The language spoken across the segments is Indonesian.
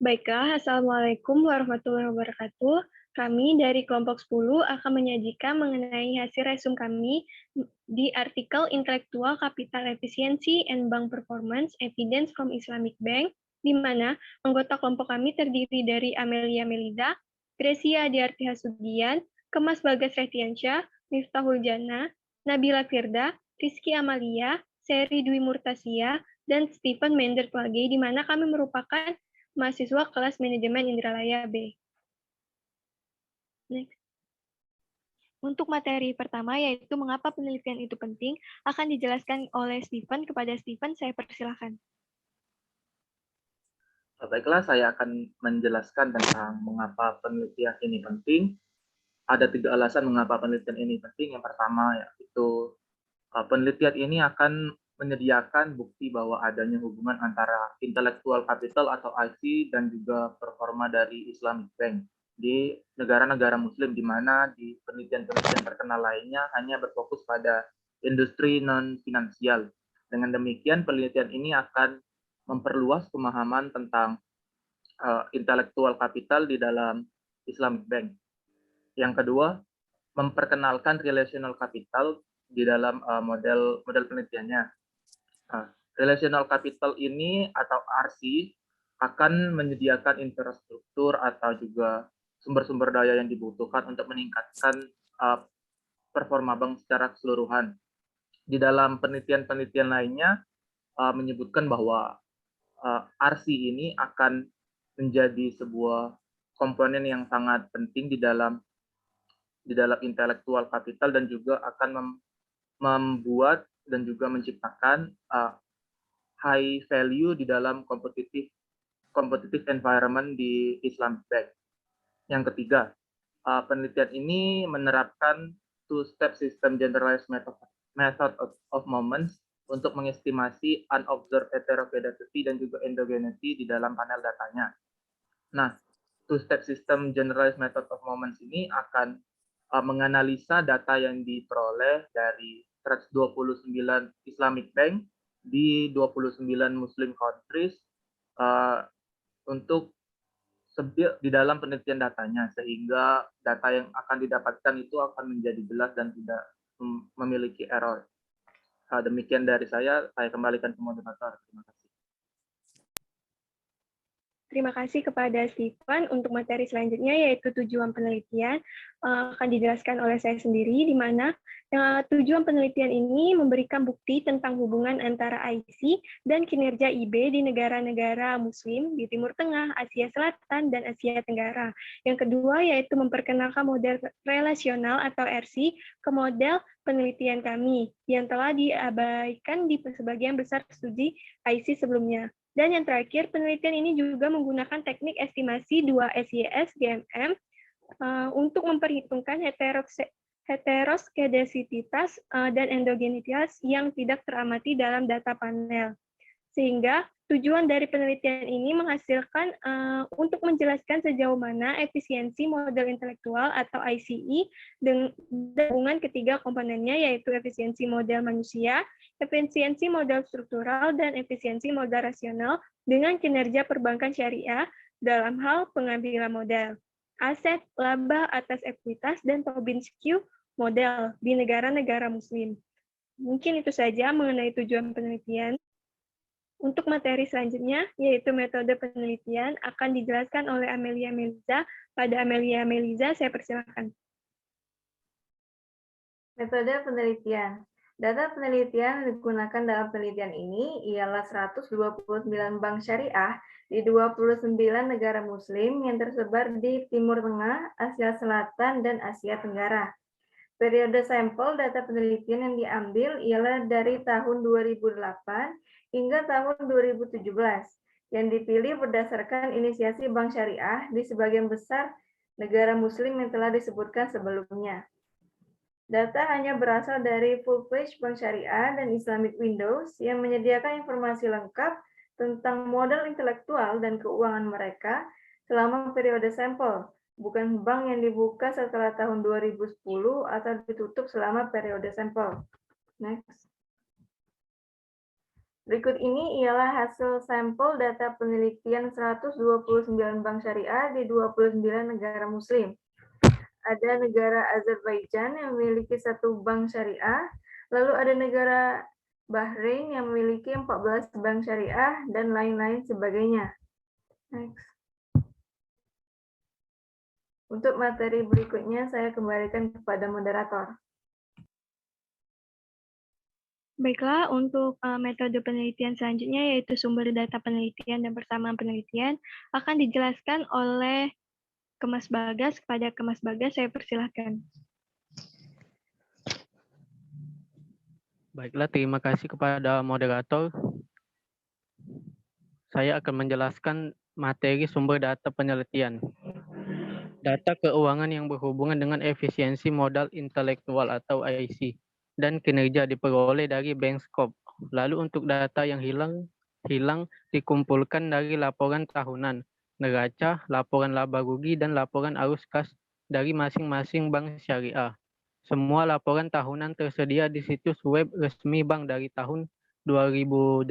Baiklah, Assalamualaikum warahmatullahi wabarakatuh. Kami dari kelompok 10 akan menyajikan mengenai hasil resum kami di artikel Intellectual Capital Efficiency and Bank Performance Evidence from Islamic Bank, di mana anggota kelompok kami terdiri dari Amelia Melida, Gracia Diarti Hasugian, Kemas Bagas Retiansyah, Miftahul Jana, Nabila Firda, Rizky Amalia, Seri Dwi Murtasia, dan Stephen Mender Plage, di mana kami merupakan mahasiswa kelas manajemen Indralaya B. Next. Untuk materi pertama, yaitu mengapa penelitian itu penting, akan dijelaskan oleh Stephen. Kepada Stephen, saya persilahkan. Baiklah, saya akan menjelaskan tentang mengapa penelitian ini penting. Ada 3 alasan mengapa penelitian ini penting. Yang pertama, yaitu penelitian ini akan menyediakan bukti bahwa adanya hubungan antara intellectual capital atau IC dan juga performa dari Islamic Bank di negara-negara Muslim, di mana di penelitian-penelitian terkenal lainnya hanya berfokus pada industri non-finansial. Dengan demikian, penelitian ini akan memperluas pemahaman tentang intellectual capital di dalam Islamic Bank. Yang kedua, memperkenalkan relational capital di dalam model penelitiannya. Relational capital ini atau RC akan menyediakan infrastruktur atau juga sumber-sumber daya yang dibutuhkan untuk meningkatkan performa bank secara keseluruhan. Di dalam penelitian-penelitian lainnya menyebutkan bahwa RC ini akan menjadi sebuah komponen yang sangat penting di dalam intellectual capital dan juga akan membuat dan juga menciptakan high value di dalam competitive environment di Islamic Bank. Yang ketiga, penelitian ini menerapkan two-step system generalized method of moments untuk mengestimasi unobserved heterogeneity dan juga endogeneity di dalam panel datanya. Nah, two-step system generalized method of moments ini akan menganalisa data yang diperoleh dari 129 Islamic Bank di 29 Muslim countries untuk di dalam penelitian datanya, sehingga data yang akan didapatkan itu akan menjadi jelas dan tidak memiliki error. Demikian dari saya kembalikan ke moderator. Terima kasih. Terima kasih kepada Stephen. Untuk materi selanjutnya, yaitu tujuan penelitian, akan dijelaskan oleh saya sendiri, di mana tujuan penelitian ini memberikan bukti tentang hubungan antara IC dan kinerja IB di negara-negara Muslim di Timur Tengah, Asia Selatan, dan Asia Tenggara. Yang kedua, yaitu memperkenalkan model relasional atau RC ke model penelitian kami, yang telah diabaikan di sebagian besar studi IC sebelumnya. Dan yang terakhir, penelitian ini juga menggunakan teknik estimasi 2SYS GMM untuk memperhitungkan heteroskedasititas dan endogenitas yang tidak teramati dalam data panel. Sehingga tujuan dari penelitian ini menghasilkan untuk menjelaskan sejauh mana efisiensi model intelektual atau ICE dengan hubungan ketiga komponennya, yaitu efisiensi model manusia, efisiensi model struktural, dan efisiensi model rasional dengan kinerja perbankan syariah dalam hal pengambilan modal, aset, laba atas ekuitas, dan Tobin Skew model di negara-negara Muslim. Mungkin itu saja mengenai tujuan penelitian. Untuk materi selanjutnya, yaitu metode penelitian, akan dijelaskan oleh Amelia Meliza. Pada Amelia Meliza, saya persilakan. Metode penelitian. Data penelitian yang digunakan dalam penelitian ini ialah 129 bank syariah di 29 negara Muslim yang tersebar di Timur Tengah, Asia Selatan, dan Asia Tenggara. Periode sampel data penelitian yang diambil ialah dari tahun 2008 hingga tahun 2017, yang dipilih berdasarkan inisiasi bank syariah di sebagian besar negara Muslim yang telah disebutkan sebelumnya. Data hanya berasal dari full-page bank syariah dan Islamic Windows yang menyediakan informasi lengkap tentang modal intelektual dan keuangan mereka selama periode sampel, bukan bank yang dibuka setelah tahun 2010 atau ditutup selama periode sampel. Next. Berikut ini ialah hasil sampel data penelitian 129 bank syariah di 29 negara muslim. Ada negara Azerbaijan yang memiliki 1 bank syariah, lalu ada negara Bahrain yang memiliki 14 bank syariah, dan lain-lain sebagainya. Next. Untuk materi berikutnya, saya kembalikan kepada moderator. Baiklah, untuk metode penelitian selanjutnya yaitu sumber data penelitian dan persamaan penelitian akan dijelaskan oleh Kemas Bagas. Kepada Kemas Bagas, saya persilahkan. Baiklah, terima kasih kepada moderator. Saya akan menjelaskan materi sumber data penelitian. Data keuangan yang berhubungan dengan efisiensi modal intelektual atau IC dan kinerja diperoleh dari Bankscope. Lalu untuk data yang hilang dikumpulkan dari laporan tahunan, neraca, laporan laba rugi, dan laporan arus kas dari masing-masing bank syariah. Semua laporan tahunan tersedia di situs web resmi bank dari tahun 2008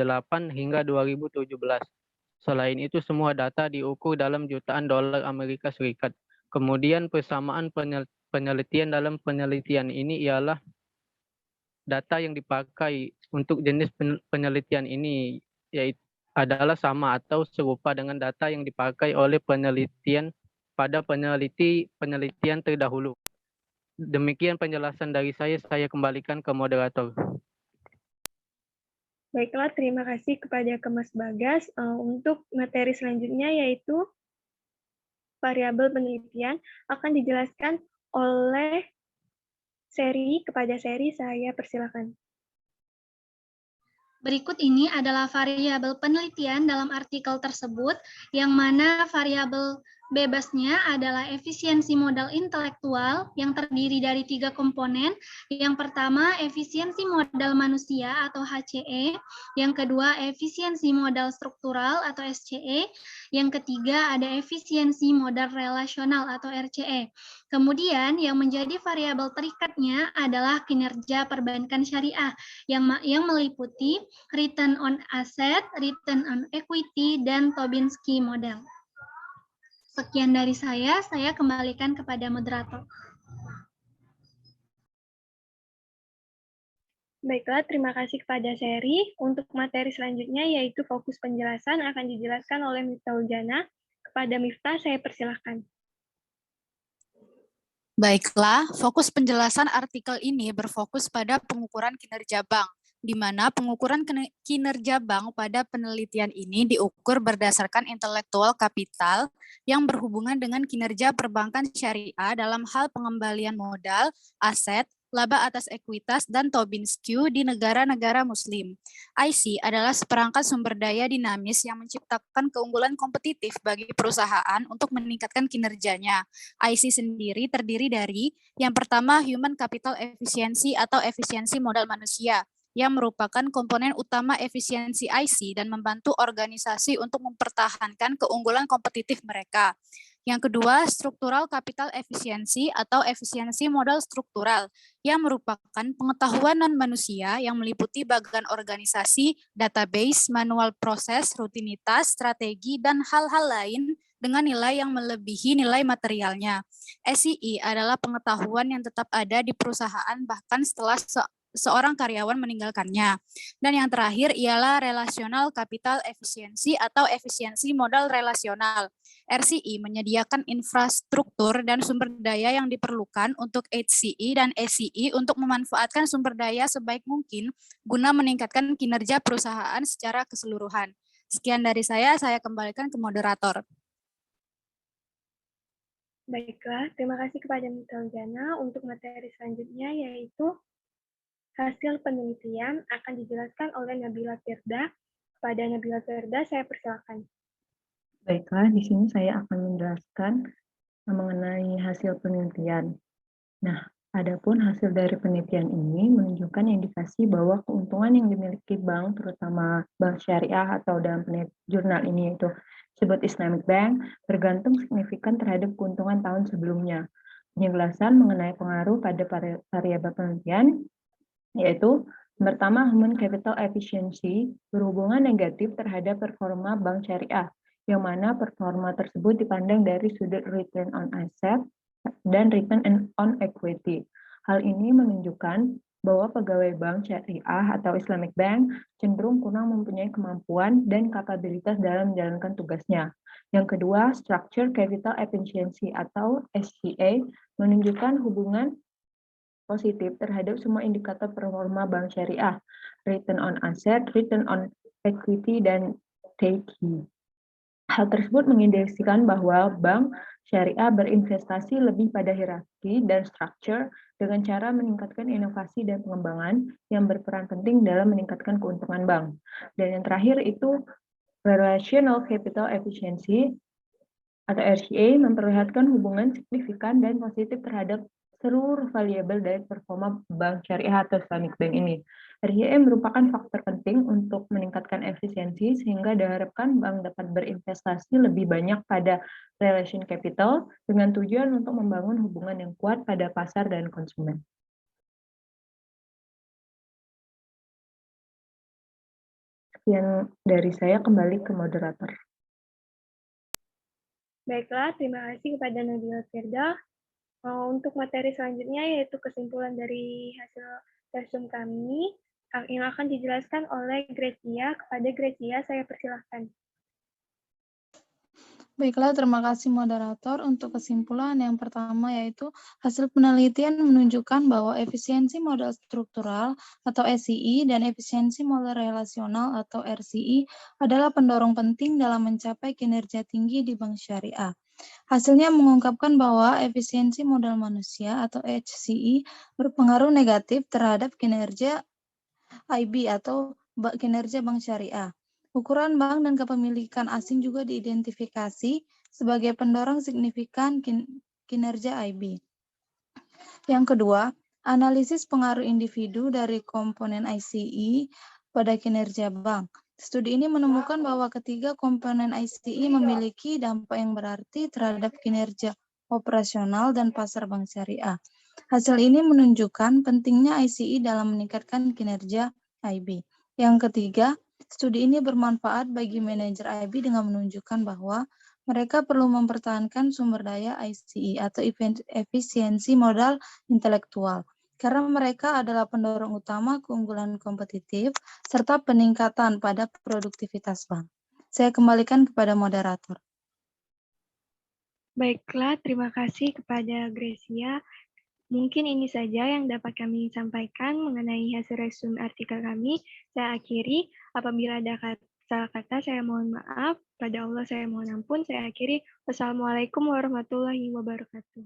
hingga 2017. Selain itu, semua data diukur dalam jutaan dolar Amerika Serikat. Kemudian persamaan penelitian dalam penelitian ini ialah data yang dipakai untuk jenis penelitian ini yaitu adalah sama atau serupa dengan data yang dipakai oleh penelitian pada penelitian terdahulu. Demikian penjelasan dari saya kembalikan ke moderator. Baiklah, terima kasih kepada Kemas Bagas. Untuk materi selanjutnya yaitu variabel penelitian akan dijelaskan oleh Seri. Kepada Seri, saya persilakan. Berikut ini adalah variabel penelitian dalam artikel tersebut, yang mana variabel bebasnya adalah efisiensi modal intelektual yang terdiri dari 3 komponen. Yang pertama, efisiensi modal manusia atau HCE. Yang kedua, efisiensi modal struktural atau SCE. Yang ketiga, ada efisiensi modal relasional atau RCE. Kemudian, yang menjadi variabel terikatnya adalah kinerja perbankan syariah yang meliputi return on asset, return on equity, dan Tobinsky model. Sekian dari saya kembalikan kepada moderator. Baiklah, terima kasih kepada Seri. Untuk materi selanjutnya yaitu fokus penjelasan akan dijelaskan oleh Miftah Uljana. Kepada Miftah, saya persilahkan. Baiklah, fokus penjelasan artikel ini berfokus pada pengukuran kinerja bank, di mana pengukuran kinerja bank pada penelitian ini diukur berdasarkan intelektual kapital yang berhubungan dengan kinerja perbankan syariah dalam hal pengembalian modal, aset, laba atas ekuitas, dan Tobinsky di negara-negara muslim. IC adalah seperangkat sumber daya dinamis yang menciptakan keunggulan kompetitif bagi perusahaan untuk meningkatkan kinerjanya. IC sendiri terdiri dari yang pertama human capital efficiency atau efisiensi modal manusia, yang merupakan komponen utama efisiensi IC dan membantu organisasi untuk mempertahankan keunggulan kompetitif mereka. Yang kedua, struktural capital efficiency atau efisiensi modal struktural, yang merupakan pengetahuan non-manusia yang meliputi bagian organisasi, database, manual proses, rutinitas, strategi, dan hal-hal lain dengan nilai yang melebihi nilai materialnya. SCE adalah pengetahuan yang tetap ada di perusahaan bahkan setelah seorang karyawan meninggalkannya. Dan yang terakhir ialah relational capital efficiency atau efisiensi modal relasional. RCE menyediakan infrastruktur dan sumber daya yang diperlukan untuk HCE dan SCE untuk memanfaatkan sumber daya sebaik mungkin guna meningkatkan kinerja perusahaan secara keseluruhan. Sekian dari saya kembalikan ke moderator. Baiklah, terima kasih kepada Miftah Uljana. Untuk materi selanjutnya yaitu hasil penelitian akan dijelaskan oleh Nabila Firda. Kepada Nabila Firda, saya persilakan. Baiklah, di sini saya akan menjelaskan mengenai hasil penelitian. Nah, adapun hasil dari penelitian ini menunjukkan indikasi bahwa keuntungan yang dimiliki bank, terutama bank syariah atau dalam jurnal ini yaitu disebut Islamic Bank, bergantung signifikan terhadap keuntungan tahun sebelumnya. Penjelasan mengenai pengaruh pada variabel penelitian yaitu Pertama, human capital efficiency berhubungan negatif terhadap performa bank syariah, yang mana performa tersebut dipandang dari sudut return on asset dan return on equity. Hal ini menunjukkan bahwa pegawai bank syariah atau Islamic Bank cenderung kurang mempunyai kemampuan dan kapabilitas dalam menjalankan tugasnya. Yang kedua, structure capital efficiency atau SCA menunjukkan hubungan positif terhadap semua indikator performa bank syariah, return on asset, return on equity, dan TEI. Hal tersebut mengindikasikan bahwa bank syariah berinvestasi lebih pada hierarki dan structure dengan cara meningkatkan inovasi dan pengembangan yang berperan penting dalam meningkatkan keuntungan bank. Dan yang terakhir itu relational capital efficiency atau RCA memperlihatkan hubungan signifikan dan positif terhadap seluruh variabel dari performa bank syariah atau Islamic Bank ini. RCA merupakan faktor penting untuk meningkatkan efisiensi sehingga diharapkan bank dapat berinvestasi lebih banyak pada relation capital dengan tujuan untuk membangun hubungan yang kuat pada pasar dan konsumen. Sekian dari saya, kembali ke moderator. Baiklah, terima kasih kepada Nabila Firda. Untuk materi selanjutnya yaitu kesimpulan dari hasil resume kami yang akan dijelaskan oleh Gracia. Kepada Gracia, saya persilahkan. Baiklah, terima kasih moderator. Untuk kesimpulan yang pertama yaitu hasil penelitian menunjukkan bahwa efisiensi modal struktural atau SCI dan efisiensi modal relasional atau RCI adalah pendorong penting dalam mencapai kinerja tinggi di bank syariah. Hasilnya mengungkapkan bahwa efisiensi modal manusia atau HCI berpengaruh negatif terhadap kinerja IB atau kinerja bank syariah. Ukuran bank dan kepemilikan asing juga diidentifikasi sebagai pendorong signifikan kinerja IB. Yang kedua, analisis pengaruh individu dari komponen ICI pada kinerja bank. Studi ini menemukan bahwa ketiga komponen ICI memiliki dampak yang berarti terhadap kinerja operasional dan pasar bank syariah. Hasil ini menunjukkan pentingnya ICI dalam meningkatkan kinerja IB. Yang ketiga, studi ini bermanfaat bagi manajer IB dengan menunjukkan bahwa mereka perlu mempertahankan sumber daya ICI atau efisiensi modal intelektual, karena mereka adalah pendorong utama keunggulan kompetitif serta peningkatan pada produktivitas bank. Saya kembalikan kepada moderator. Baiklah, terima kasih kepada Gracia. Mungkin ini saja yang dapat kami sampaikan mengenai hasil resume artikel kami. Saya akhiri. Apabila ada salah kata, saya mohon maaf. Pada Allah saya mohon ampun. Saya akhiri. Wassalamualaikum warahmatullahi wabarakatuh.